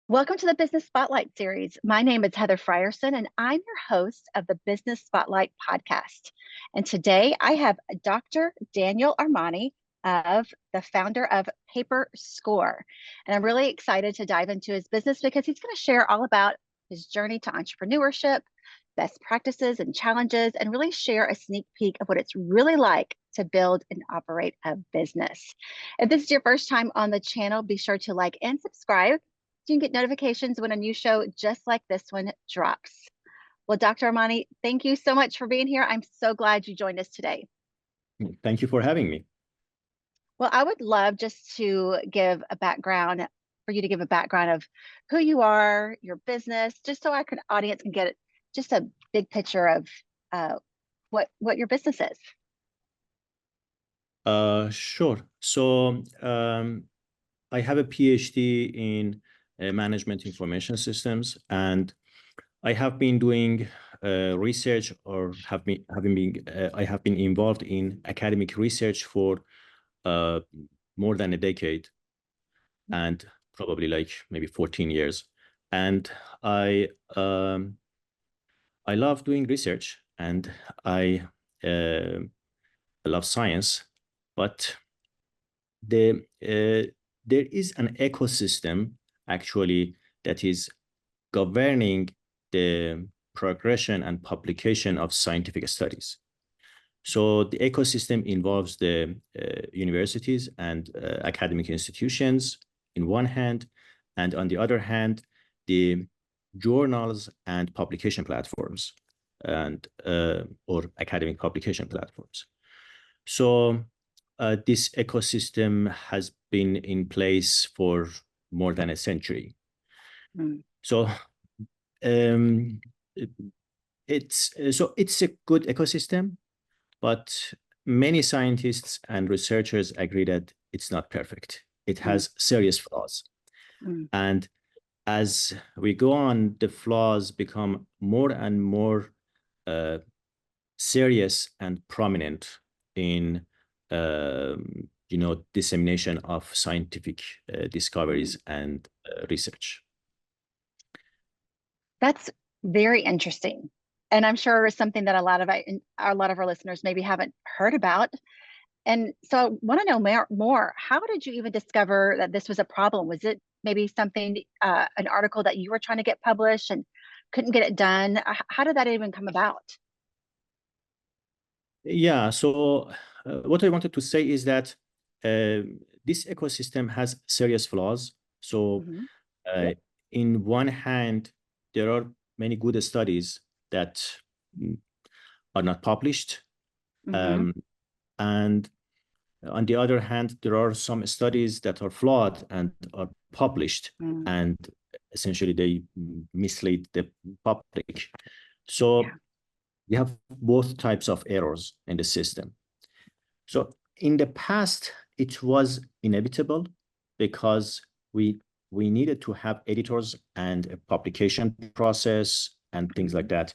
Welcome to the Business Spotlight series. My name is Heather Frierson, and I'm your host of the Business Spotlight podcast. And today I have Dr. Daniel Armani, the founder of PaperScore. And I'm really excited to dive into his business because he's going to share all about his journey to entrepreneurship, best practices and challenges, and really share a sneak peek of what it's really like to build and operate a business. If this is your first time on the channel, be sure to like and subscribe. You can get notifications when a new show just like this one drops. Well, Dr. Armani, thank you so much for being here. I'm so glad you joined us today. Thank you for having me. Well, I would love just to give a background for you to give a background of who you are, your business, just so our audience can get just a big picture of what your business is. Sure. So I have a PhD in management information systems, and I have been doing research, or I have been involved in academic research for more than a decade, and probably like maybe 14 years. And I love doing research, and I love science, but there is an ecosystem actually that is governing the progression and publication of scientific studies. So the ecosystem involves the universities and academic institutions in one hand, and on the other hand, the journals and publication platforms and or academic publication platforms. So this ecosystem has been in place for more than a century. So it's a good ecosystem, but many scientists and researchers agree that it's not perfect. It has serious flaws. And as we go on, the flaws become more and more serious and prominent in dissemination of scientific discoveries and research. That's very interesting, and I'm sure it's something that a lot of our listeners maybe haven't heard about. And so I want to know more. How did you even discover that this was a problem? Was it maybe something, an article that you were trying to get published and couldn't get it done? How did that even come about? Yeah, so what I wanted to say is that this ecosystem has serious flaws. So in one hand, there are many good studies that are not published. And on the other hand, there are some studies that are flawed and are published, and essentially they mislead the public. So you have both types of errors in the system. So in the past, it was inevitable because we needed to have editors and a publication process and things like that.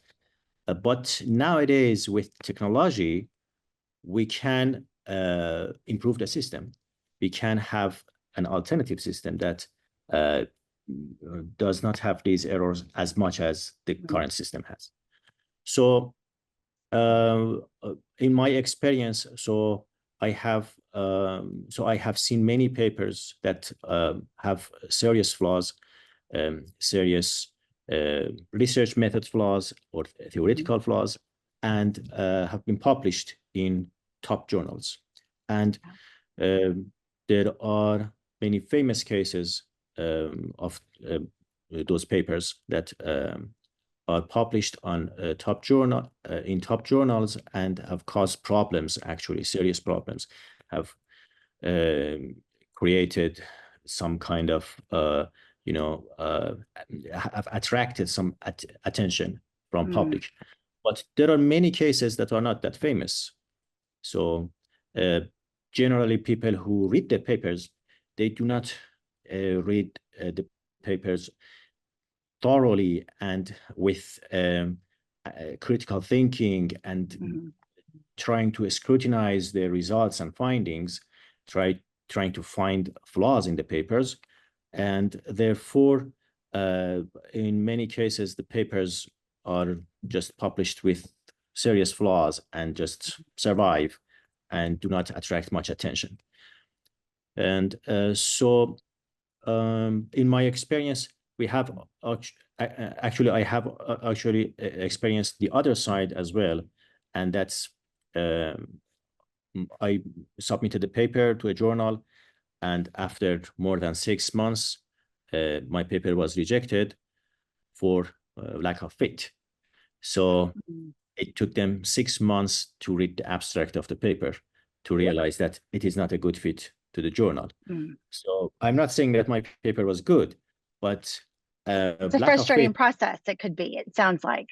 But nowadays, with technology, we can improve the system. We can have an alternative system that does not have these errors as much as the current system has. So in my experience, I have seen many papers that have serious flaws, serious research method flaws or theoretical flaws, and have been published in top journals. And there are many famous cases of those papers that are published on top journals and have caused problems, actually serious problems, have created some kind of have attracted some attention from public. But there are many cases that are not that famous. So generally, people who read the papers, they do not read the papers thoroughly and with critical thinking and trying to scrutinize the results and findings, trying to find flaws in the papers. And therefore, in many cases, the papers are just published with serious flaws and just survive and do not attract much attention. And so in my experience, we have actually, I have actually experienced the other side as well. And that's, I submitted the paper to a journal, and after more than 6 months, my paper was rejected for lack of fit. So it took them 6 months to read the abstract of the paper to realize that it is not a good fit to the journal. So I'm not saying that my paper was good, but it's a lack of frustrating fit. process. It could be, it sounds like.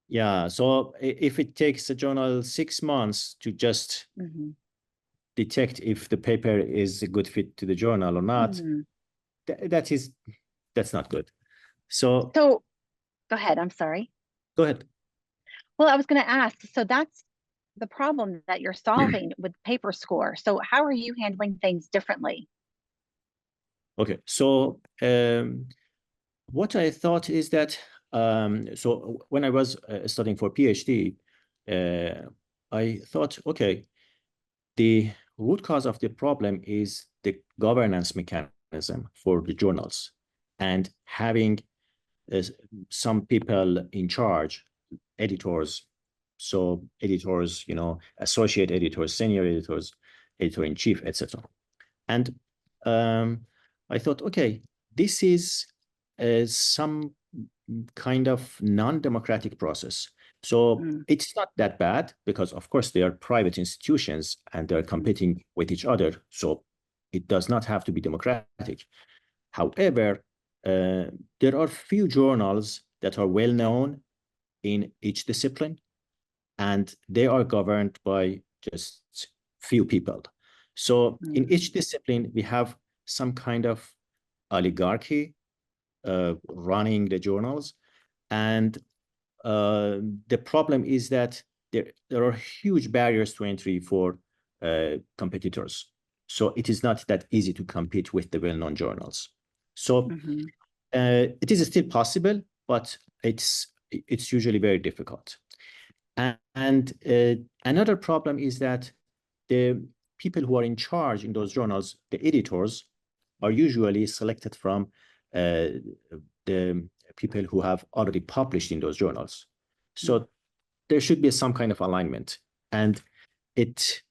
Yeah. So if it takes a journal 6 months to just detect if the paper is a good fit to the journal or not, that's not good. So go ahead. I'm sorry. Go ahead. Well, I was going to ask, so that's the problem that you're solving with PaperScore. So how are you handling things differently? Okay. So what I thought is that, so when I was studying for PhD, I thought, okay, the root cause of the problem is the governance mechanism for the journals, and having some people in charge, editors. So editors, associate editors, senior editors, editor-in-chief, etc. And I thought, okay, this is some kind of non-democratic process. So it's not that bad, because of course they are private institutions and they're competing with each other. So it does not have to be democratic. However, there are few journals that are well known in each discipline, and they are governed by just few people. So in each discipline, we have some kind of oligarchy running the journals. And the problem is that there are huge barriers to entry for competitors. So it is not that easy to compete with the well-known journals. So it is still possible, but it's usually very difficult. And another problem is that the people who are in charge in those journals, the editors, are usually selected from the people who have already published in those journals. So there should be some kind of alignment, and it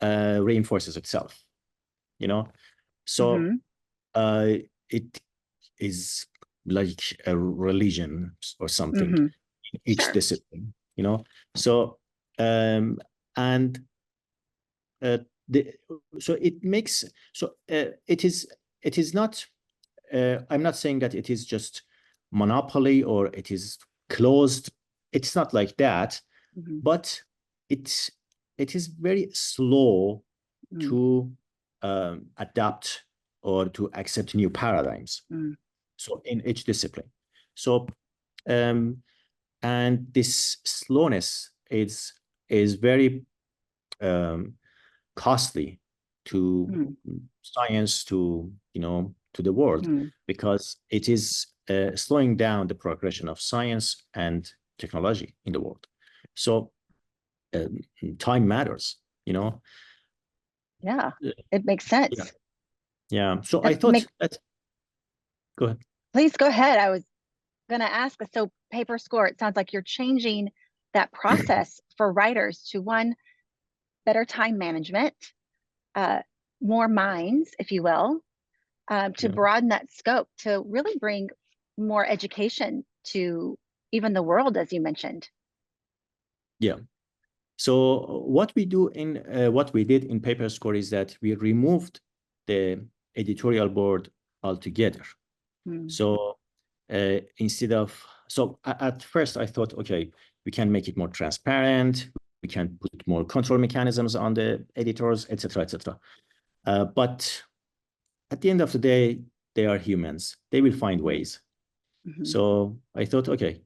reinforces itself, So it is like a religion or something in each discipline, So and so it makes, so it is not, I'm not saying that it is just monopoly or it is closed. It's not like that, but it is very slow to adapt or to accept new paradigms. So in each discipline. So and this slowness is very costly to science, to to the world, because it is slowing down the progression of science and technology in the world. So time matters, Yeah, it makes sense. Yeah. So I thought that. Go ahead. Please go ahead. I was going to ask. So PaperScore, it sounds like you're changing that process for writers to one, better time management, more minds, if you will, to broaden that scope, to really bring more education to even the world, as you mentioned. Yeah. So what we do in what we did in PaperScore is that we removed the editorial board altogether. So instead of, so at first I thought, okay, we can make it more transparent, we can put more control mechanisms on the editors, etc., etc. But at the end of the day, they are humans. They will find ways. So I thought, okay,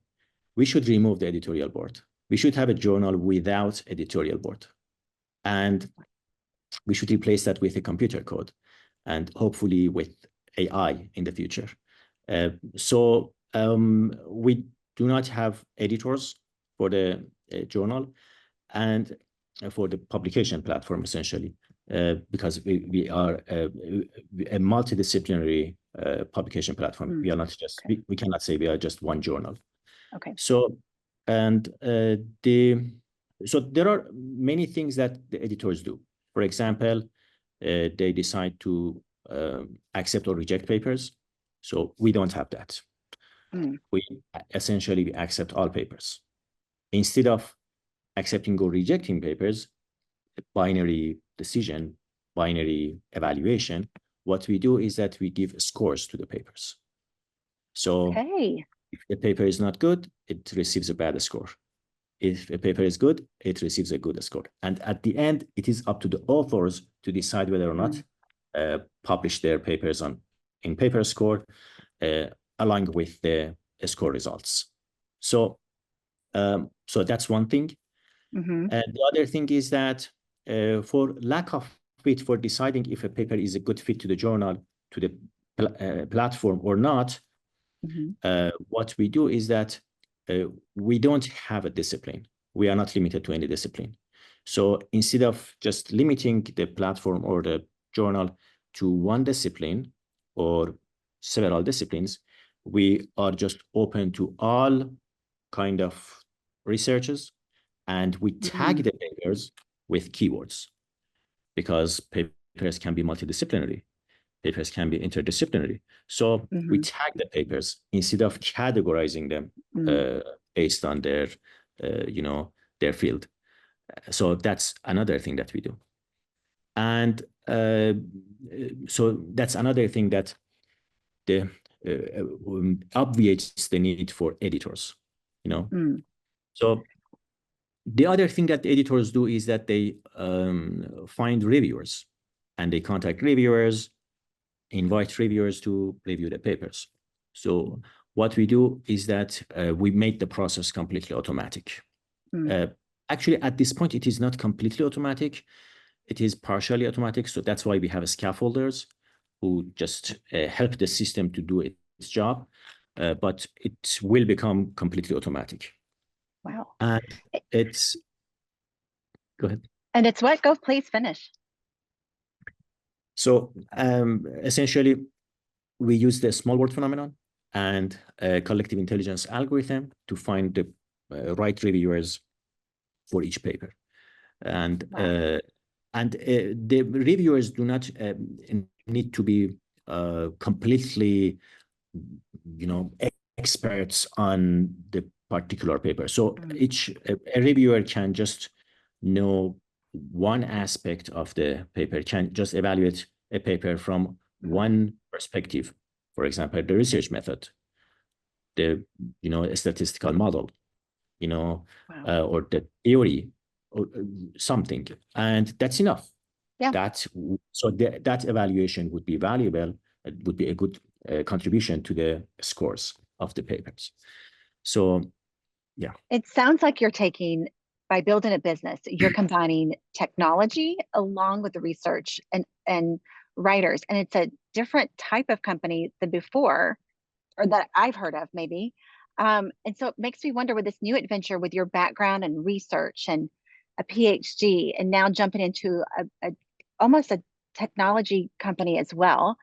we should remove the editorial board. We should have a journal without editorial board. And we should replace that with a computer code, and hopefully with AI in the future. We do not have editors for the journal and for the publication platform, essentially, because we are a multidisciplinary publication platform. We are not just, we cannot say we are just one journal. Okay. So, and so there are many things that the editors do. For example, they decide to accept or reject papers. So we don't have that. We essentially accept all papers. Instead of accepting or rejecting papers, binary decision, binary evaluation, what we do is that we give scores to the papers. So if the paper is not good, it receives a bad score. If a paper is good, it receives a good score. And at the end, it is up to the authors to decide whether or not publish their papers in PaperScore along with the score results. So, so that's one thing. And the other thing is that for lack of fit for deciding if a paper is a good fit to the journal, to the platform or not, what we do is that we don't have a discipline. We are not limited to any discipline. So instead of just limiting the platform or the journal to one discipline or several disciplines, we are just open to all kind of researches, and we tag the papers with keywords, because papers can be multidisciplinary. Papers can be interdisciplinary. So we tag the papers instead of categorizing them based on their, their field. So that's another thing that we do. And so that's another thing that obviates the need for editors, So the other thing that the editors do is that they find reviewers, and they contact reviewers, invite reviewers to review the papers. So what we do is that we make the process completely automatic. Actually, at this point, it is not completely automatic. It is partially automatic. So that's why we have scaffolders who just help the system to do its job. But it will become completely automatic. Wow. And it's, go ahead. And it's what? Go, please finish. So essentially, we use the small word phenomenon and a collective intelligence algorithm to find the right reviewers for each paper. And the reviewers do not need to be completely, experts on the particular paper. So a reviewer can just know one aspect of the paper, can just evaluate a paper from one perspective. For example, the research method, the a statistical model, or the theory, or something, and that's enough. That evaluation would be valuable. It would be a good contribution to the scores of the papers. So, yeah. It sounds like by building a business, you're combining technology along with the research and writers. And it's a different type of company than before, or that I've heard of maybe. And so it makes me wonder, with this new adventure, with your background and research and a PhD, and now jumping into almost a technology company as well,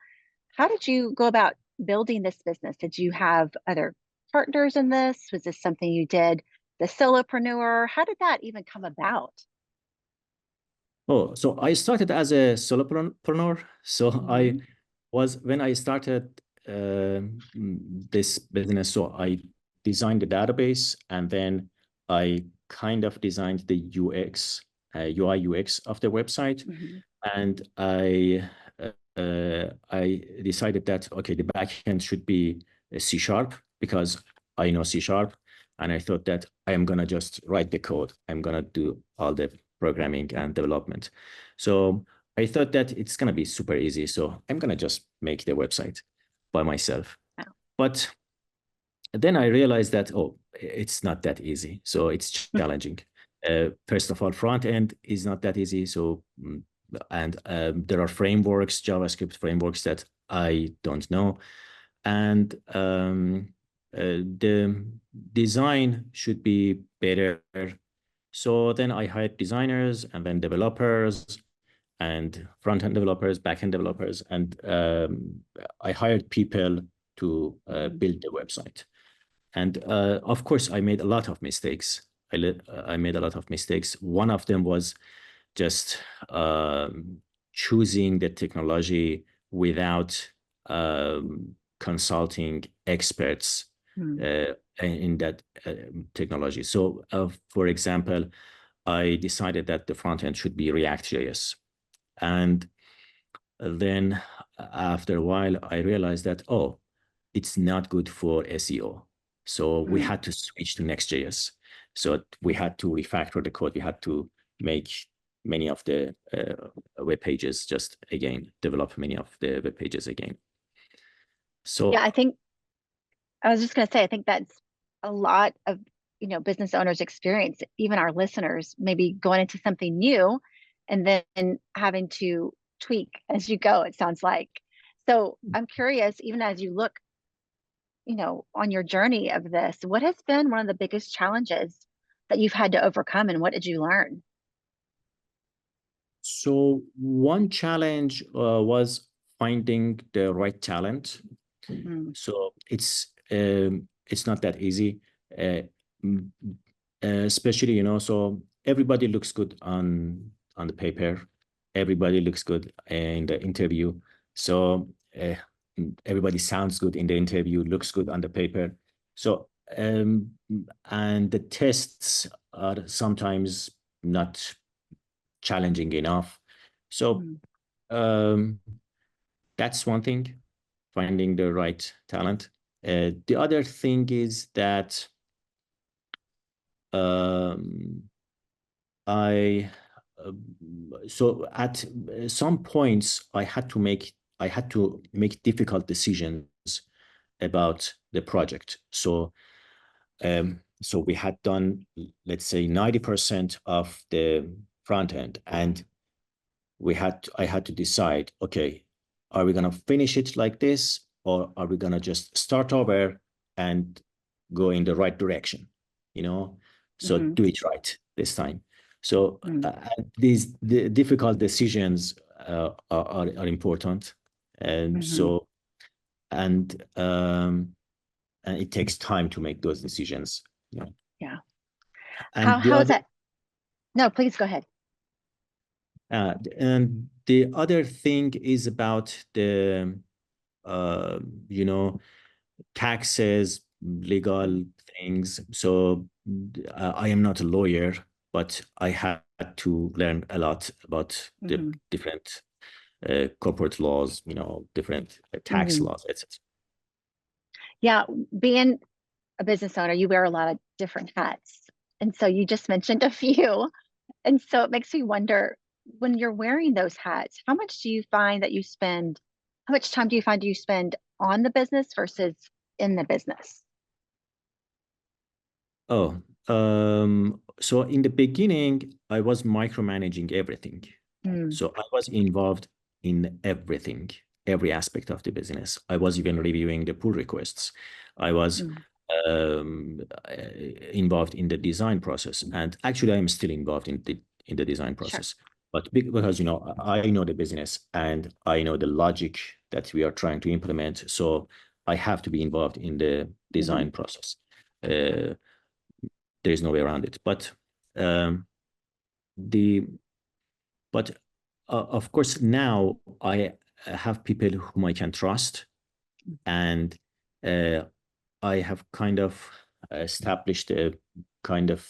how did you go about building this business? Did you have other partners in this? Was this something you did, the solopreneur? How did that even come about? Oh, so I started as a solopreneur. So when I started this business, so I designed the database, and then I kind of designed the UX, UI UX of the website. And I decided that, okay, the backend should be C# because I know C#. And I thought that I am going to just write the code. I'm going to do all the programming and development. So I thought that it's going to be super easy. So I'm going to just make the website by myself. But then I realized that, it's not that easy. So it's challenging. First of all, front end is not that easy. So, and there are frameworks, JavaScript frameworks that I don't know. and the design should be better. So then I hired designers and then developers and front-end developers, back-end developers, and I hired people to build the website. And of course, I made a lot of mistakes. I made a lot of mistakes. One of them was just choosing the technology without consulting experts in that technology. So, for example, I decided that the front end should be React.js. And then after a while, I realized that, oh, it's not good for SEO. So we had to switch to Next.js. So we had to refactor the code. We had to make many of the web pages just again, develop many of the web pages again. So yeah, I was just going to say, I think that's a lot of, business owners experience, even our listeners, maybe going into something new and then having to tweak as you go, it sounds like. So I'm curious, even as you look, on your journey of this, what has been one of the biggest challenges that you've had to overcome and what did you learn? So one challenge was finding the right talent. So it's not that easy, uh, especially so everybody looks good on the paper, everybody looks good in the interview. So everybody sounds good in the interview, looks good on the paper. So and the tests are sometimes not challenging enough. So that's one thing, finding the right talent. The other thing is that I so at some points I had to make difficult decisions about the project. So so we had done, let's say, 90% of the front end, and I had to decide, okay, are we gonna finish it like this, or are we gonna just start over and go in the right direction? So do it right this time. So the difficult decisions are important, and so and it takes time to make those decisions. Yeah. And the How is other that? No, please go ahead. And the other thing is about the taxes, legal things. So I am not a lawyer, but I had to learn a lot about the different corporate laws, different tax laws, etc. Yeah, being a business owner, you wear a lot of different hats. And so you just mentioned a few. And so it makes me wonder, when you're wearing those hats, how much time do you find you spend on the business versus in the business? Oh, so in the beginning, I was micromanaging everything. So I was involved in everything, every aspect of the business. I was even reviewing the pull requests. I was involved in the design process, and actually, I'm still involved in the design Sure. process. But because I know the business and I know the logic that we are trying to implement, so I have to be involved in the design process. There is no way around it. But the but of course now I have people whom I can trust, and I have kind of established a kind of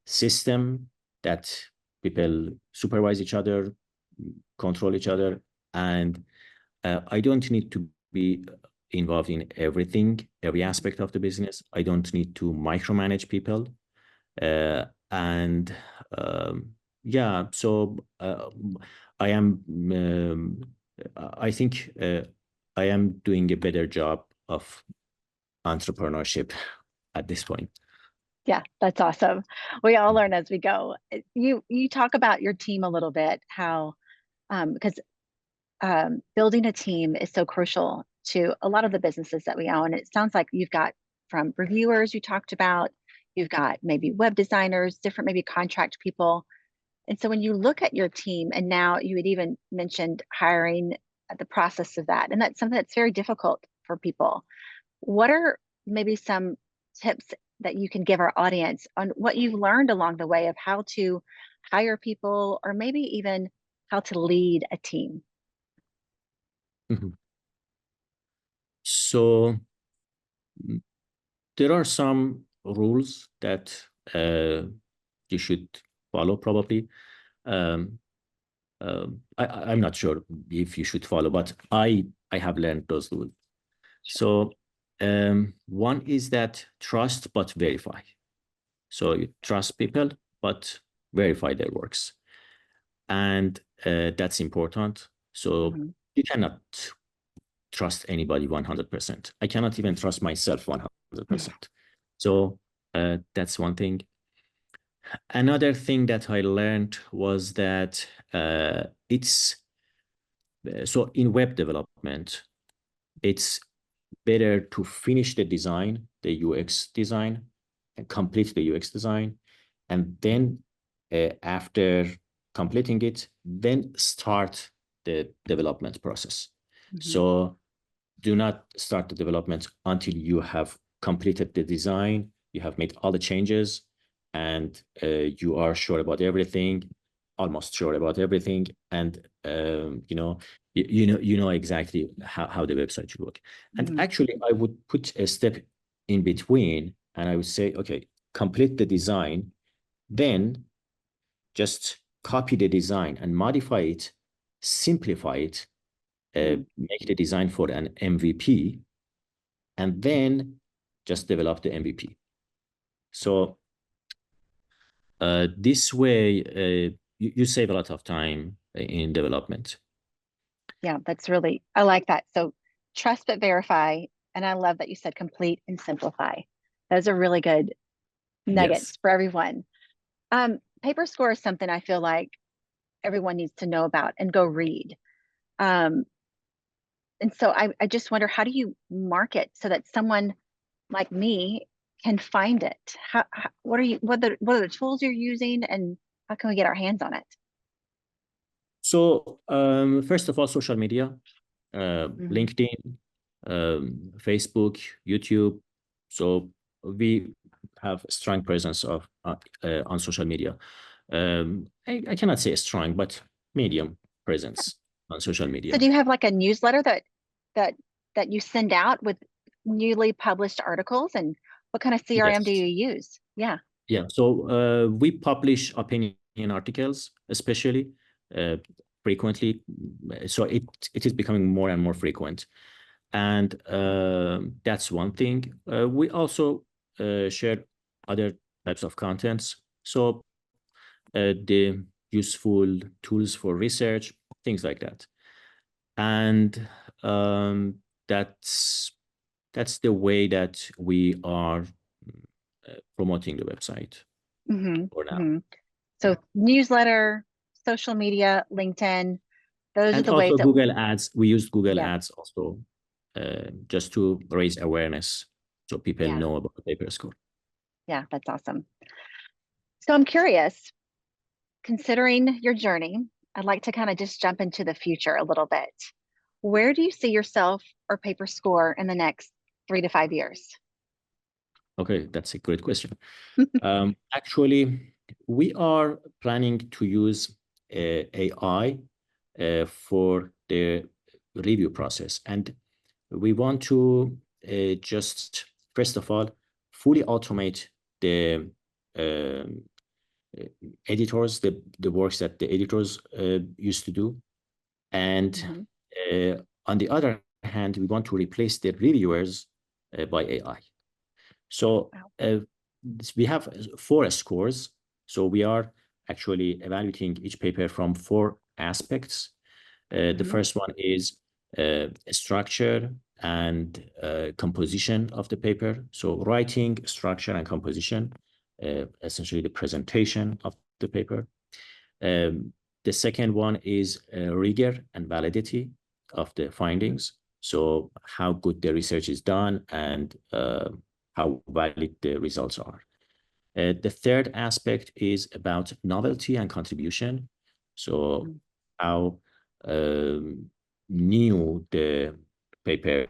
system that people supervise each other, control each other, and I don't need to be involved in everything, every aspect of the business. I don't need to micromanage people. And yeah, so I am, I think I am doing a better job of entrepreneurship at this point. Yeah, that's awesome. We all learn as we go. You talk about your team a little bit, how because building a team is so crucial to a lot of the businesses that we own. It sounds like you've got from reviewers you talked about, you've got maybe web designers, different maybe contract people. And so when you look at your team, and now you had even mentioned hiring, the process of that, and that's something that's very difficult for people. What are maybe some tips that you can give our audience on what you've learned along the way of how to hire people, or maybe even how to lead a team? Mhm. So there are some rules that you should follow probably. Um, I'm not sure if you should follow, but I have learned those rules. So one is that trust but verify. So you trust people but verify their works, and that's important. So you cannot trust anybody 100%. I cannot even trust myself 100%. So that's one thing. Another thing that I learned was that it's so in web development, it's better to finish the design, the UX design, and complete the UX design, and then after completing it, then start the development process. So do not start the development until you have completed the design, you have made all the changes, and you are sure about everything, almost sure about everything, and you know exactly how the website should work. And actually, I would put a step in between, and I would say, okay, complete the design, then just copy the design and modify it, simplify it, make the design for an MVP, and then just develop the MVP. So this way, you save a lot of time in development. Yeah, that's really, I like that. So trust but verify. And I love that you said complete and simplify. Those are really good Yes. nuggets for everyone. PaperScore is something I feel like everyone needs to know about and go read. Um, and so I just wonder, how do you market so that someone like me can find it? What are you, what are the tools you're using, and how can we get our hands on it? So first of all, social media, LinkedIn, Facebook, YouTube. So we have a strong presence of on social media. I cannot say strong, but medium presence on social So media. do you have like a newsletter that that you send out with newly published articles, and what kind of CRM do Yes. you use? Yeah. Yeah. So we publish opinion articles, especially uh, frequently. So it is becoming more and more frequent. And that's one thing. We also share other types of contents. So the useful tools for research, things like that. And um, that's the way that we are promoting the website for now. So newsletter, social media, LinkedIn, those are And the ways also that, Google Ads. We use Google yeah, Ads also just to raise awareness so people yeah, know about the PaperScore. yeah, that's awesome. So I'm curious, considering your journey, I'd like to kind of just jump into the future a little bit. Where do you see yourself or PaperScore in the next 3 to 5 years? Okay, that's a great question. Actually, we are planning to use AI for the review process. And we want to just, first of all, fully automate the um, editors, the works that the editors used to do. And Mhm. on the other hand, we want to replace the reviewers by AI. So Wow. we have 4 scores. So we are actually evaluating each paper from 4 aspects. The Mhm. first one is structure and composition of the paper. So writing, structure, and composition, essentially the presentation of the paper. The second one is rigor and validity of the findings. So how good the research is done and how valid the results are. The third aspect is about novelty and contribution. So how new the paper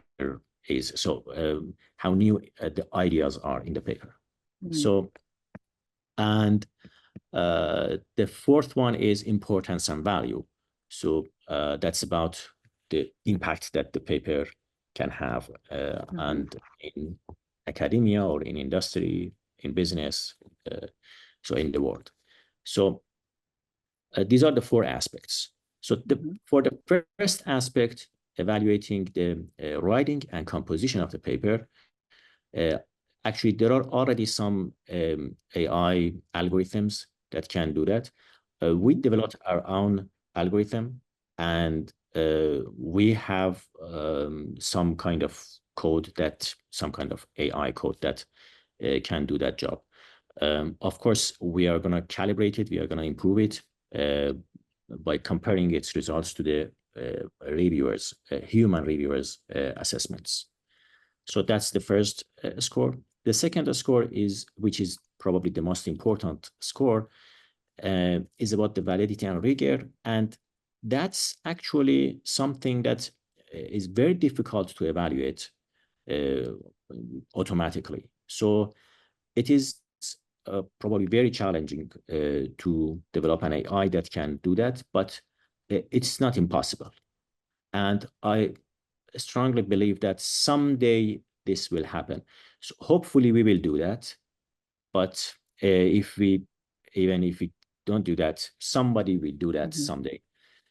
is. So how new the ideas are in the paper. So, and the fourth one is importance and value. So that's about the impact that the paper can have and in academia or in industry, in business, so in the world. So these are the four aspects. So for the first aspect, evaluating the writing and composition of the paper, actually, there are already some AI algorithms that can do that. We developed our own algorithm, and we have some kind of code that, some kind of AI code that can do that job. Of course, we are going to calibrate it. We are going to improve it by comparing its results to the reviewers, human reviewers' assessments. So that's the first score. The second score is, which is probably the most important score, is about the validity and rigor. And that's actually something that is very difficult to evaluate automatically. So it is probably very challenging to develop an AI that can do that, but it's not impossible. And I strongly believe that someday this will happen. So hopefully we will do that. But even if we don't do that, somebody will do that someday.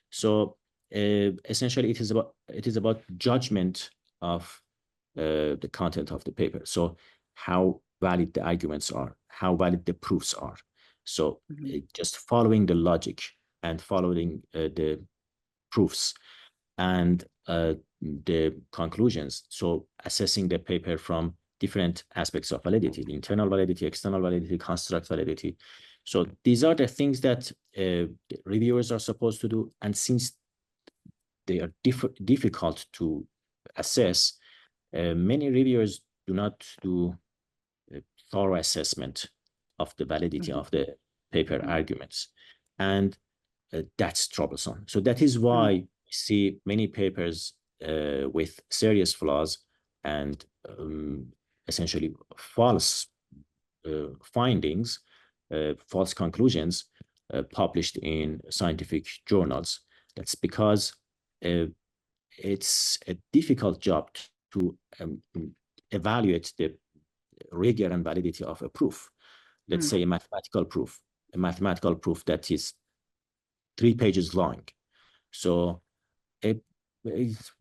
So essentially, it is about judgment of the content of the paper. So how valid the arguments are, how valid the proofs are. So just following the logic and following the proofs and the conclusions. So assessing the paper from different aspects of validity, the internal validity, external validity, construct validity. So these are the things that reviewers are supposed to do. And since they are difficult to assess, many reviewers do not do a thorough assessment of the validity of the paper arguments. And that's troublesome. So that is why we see many papers with serious flaws and essentially false findings, false conclusions published in scientific journals. That's because it's a difficult job to evaluate the rigor and validity of a proof. Let's say a mathematical proof that is 3 pages long. So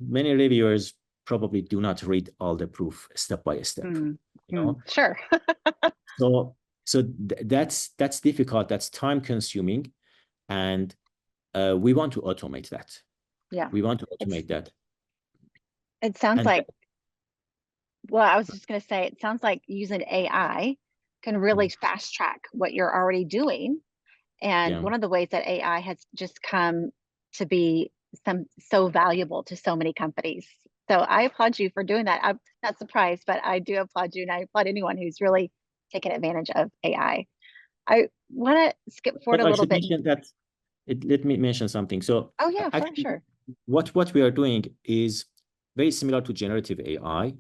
many reviewers probably do not read all the proof step by step. You know? Sure. so that's difficult. That's time consuming, and we want to automate that. Yeah, we want to automate that. It sounds like. Well, I was just going to say, it sounds like using AI can really fast track what you're already doing. And one of the ways that AI has just come to be so valuable to so many companies. So I applaud you for doing that. I'm not surprised, but I do applaud you, and I applaud anyone who's really taken advantage of AI. I want to skip forward a little bit. Let me mention something. So oh yeah, actually, sure. What we are doing is very similar to generative AI,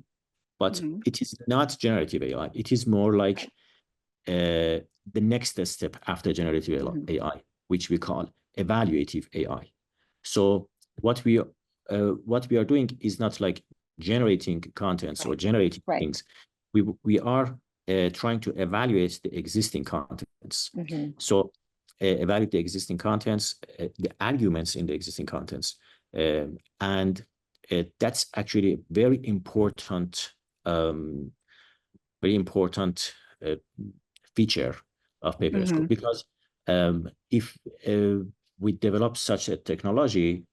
but it is not generative AI. It is more like the next step after generative AI, which we call evaluative AI. So what we are doing is not like generating contents or generating things. We are trying to evaluate the existing contents. So evaluate the existing contents, the arguments in the existing contents, and that's actually a very important feature of PaperScore, because if we develop such a technology,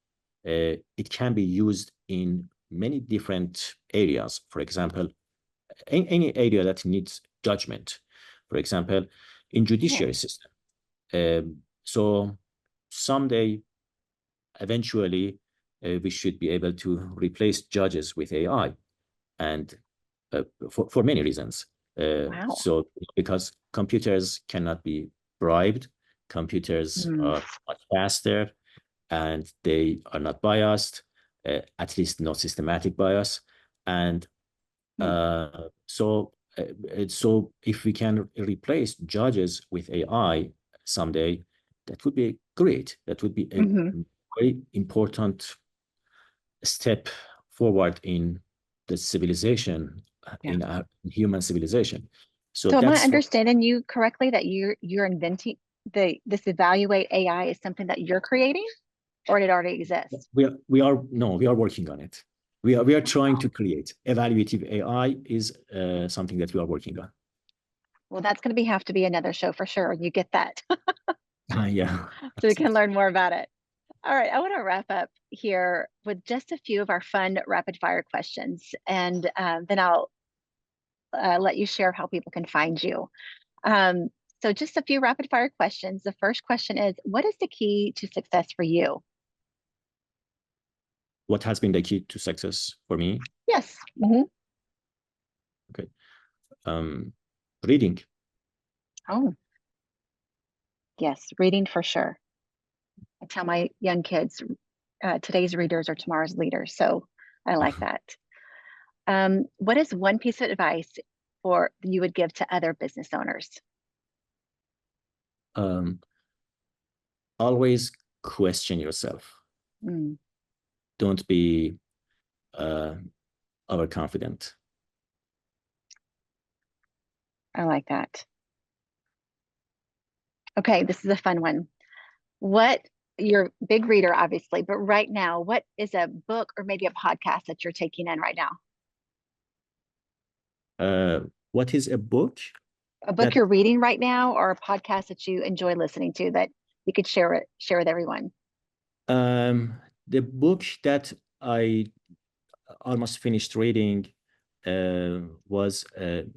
it can be used in many different areas. For example, any area that needs judgment. For example, in judiciary system. So someday, eventually, we should be able to replace judges with AI, and for many reasons. Wow. So because computers cannot be bribed, computers are much faster, and they are not biased, at least not systematic bias. And so if we can replace judges with AI someday, that would be great. That would be a very important step forward in the civilization, in our human civilization. So am I understanding you correctly that you're inventing this evaluate AI is something that you're creating, or did it already exist? We are working on it. We are trying to create evaluative AI is something that we are working on. Well, that's going to have to be another show for sure. You get that. Yeah. So we can learn more about it. All right, I want to wrap up here with just a few of our fun rapid fire questions, and then I'll let you share how people can find you. So just a few rapid fire questions. The first question is, what is the key to success for you? What has been the key to success for me? Yes. Okay. Reading. Oh, yes, reading for sure. I tell my young kids, today's readers are tomorrow's leaders. So I like that. What is one piece of advice you would give to other business owners? Always question yourself. Don't be overconfident. I like that. Okay, this is a fun one. You're a big reader, obviously, but right now, what is a book or maybe a podcast that you're taking in right now? What is a book? A book you're reading right now, or a podcast that you enjoy listening to that you could share with everyone? The book that I almost finished reading was The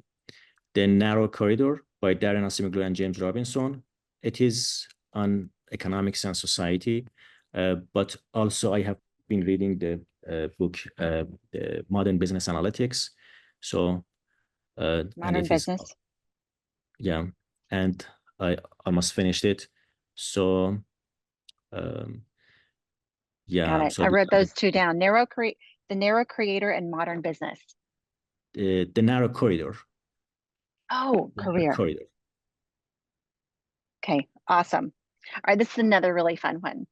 Narrow Corridor by Darren Asimoglu and James Robinson. It is on economics and society, but also I have been reading the book, the Modern Business Analytics. So, Modern Business. Yeah, and I almost finished it. So, yeah. Got it. So I wrote those two down. The Narrow Creator and Modern Business. The Narrow Corridor. Oh, career. Corridor. Okay, awesome. All right, this is another really fun one.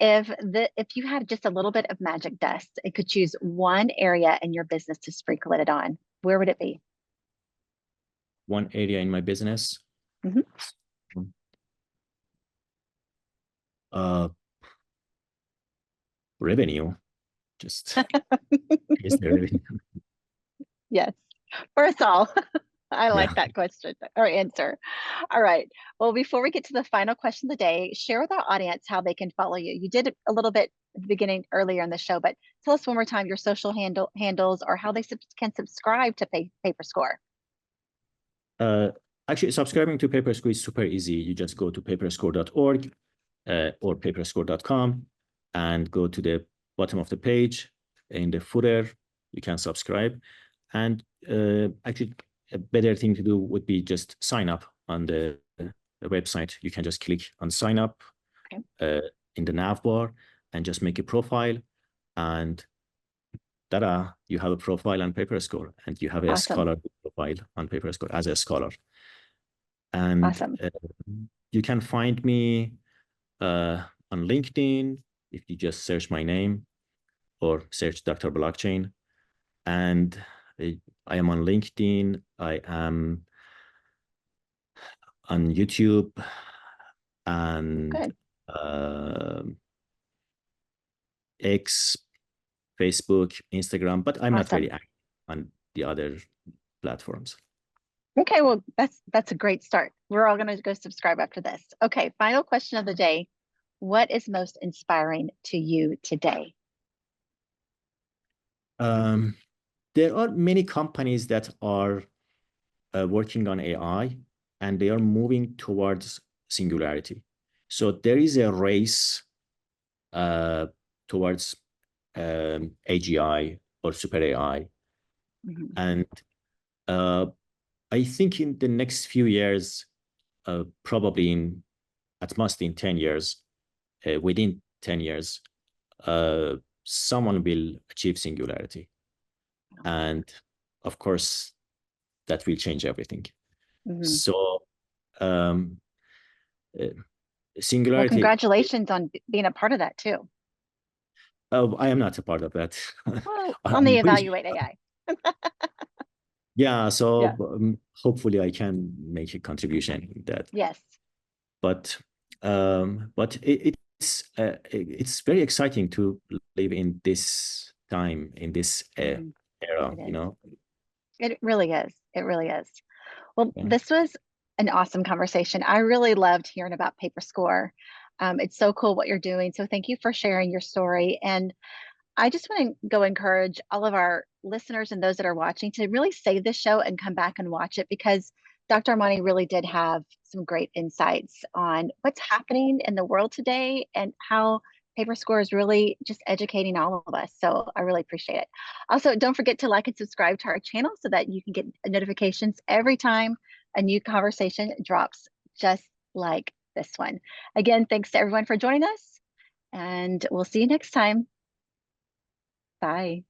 If you had just a little bit of magic dust and could choose one area in your business to sprinkle it on, where would it be? One area in my business. Revenue. Just is the revenue. Yes, for us all. I like that question or answer. All right. Well, before we get to the final question of the day, share with our audience how they can follow you. You did a little bit at the beginning earlier in the show, but tell us one more time your social handles or how they can subscribe to PaperScore. Actually, subscribing to PaperScore is super easy. You just go to paperscore.org or paperscore.com and go to the bottom of the page. In the footer, you can subscribe. And actually, a better thing to do would be just sign up on the website. You can just click on sign up in the nav bar and just make a profile. And ta-da, you have a profile on PaperScore, and you have a scholar profile on PaperScore as a scholar. And you can find me on LinkedIn if you just search my name or search Dr. Blockchain. And I am on LinkedIn. I am on YouTube and X, Facebook, Instagram, but I'm not very active on the other platforms. Okay, well, that's a great start. We're all going to go subscribe after this. Okay, final question of the day. What is most inspiring to you today? There are many companies that are working on AI, and they are moving towards singularity. So there is a race towards AGI or super AI. And I think in the next few years, probably at most in 10 years, within 10 years, someone will achieve singularity. And of course, that will change everything. So singularity. Well, congratulations on being a part of that too. I am not a part of that. Well, on the Evaluate AI. Yeah, so hopefully I can make a contribution in that. Yes. But it's very exciting to live in this time, in this era, you know. It really is. It really is. Well, this was an awesome conversation. I really loved hearing about PaperScore. It's so cool what you're doing. So thank you for sharing your story. And I just want to go encourage all of our listeners and those that are watching to really save this show and come back and watch it, because Dr. Armani really did have some great insights on what's happening in the world today and how PaperScore is really just educating all of us. So I really appreciate it. Also, don't forget to like and subscribe to our channel so that you can get notifications every time a new conversation drops, just like this one. Again, thanks to everyone for joining us, and we'll see you next time. Bye.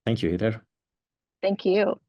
Thank you, Heather. Thank you.